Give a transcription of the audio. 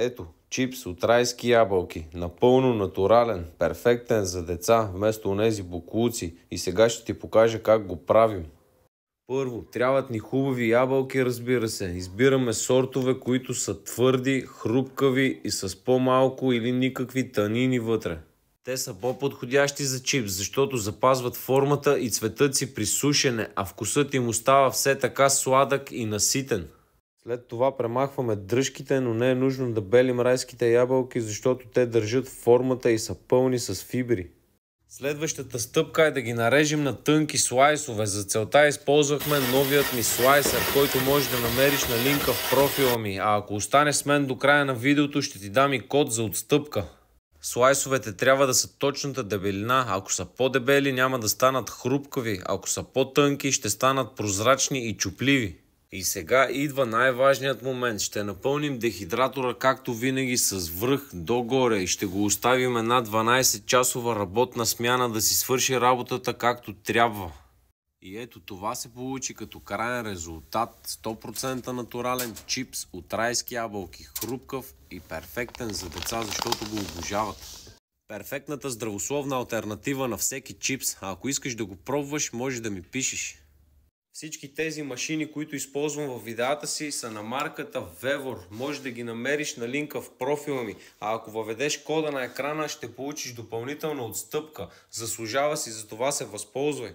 Ето, чипс от райски ябълки. Напълно натурален, перфектен за деца, вместо онези боклуци. И сега ще ти покажа как го правим. Първо, трябват ни хубави ябълки, разбира се. Избираме сортове, които са твърди, хрупкави и с по-малко или никакви танини вътре. Те са по-подходящи за чипс, защото запазват формата и цветът си при сушене, а вкусът им остава все така сладък и наситен. След това премахваме дръжките, но не е нужно да белим райските ябълки, защото те държат формата и са пълни с фибри. Следващата стъпка е да ги нарежем на тънки слайсове. За целта използвахме новият ми слайсер, който можеш да намериш на линка в профила ми. А ако останеш с мен до края на видеото, ще ти дам и код за отстъпка. Слайсовете трябва да са точната дебелина. Ако са по-дебели, няма да станат хрупкави. Ако са по-тънки, ще станат прозрачни и чупливи. И сега идва най-важният момент. Ще напълним дехидратора както винаги с връх догоре и ще го оставим една 12-часова работна смяна да си свърши работата както трябва. И ето това се получи като крайен резултат. 100% натурален чипс от райски ябълки. Хрупкав и перфектен за деца, защото го обожават. Перфектната здравословна алтернатива на всеки чипс. А ако искаш да го пробваш, можеш да ми пишеш. Всички тези машини, които използвам в видеята си, са на марката Vevor. Може да ги намериш на линка в профила ми. А ако въведеш кода на екрана, ще получиш допълнителна отстъпка. Заслужава си, за това се възползвай.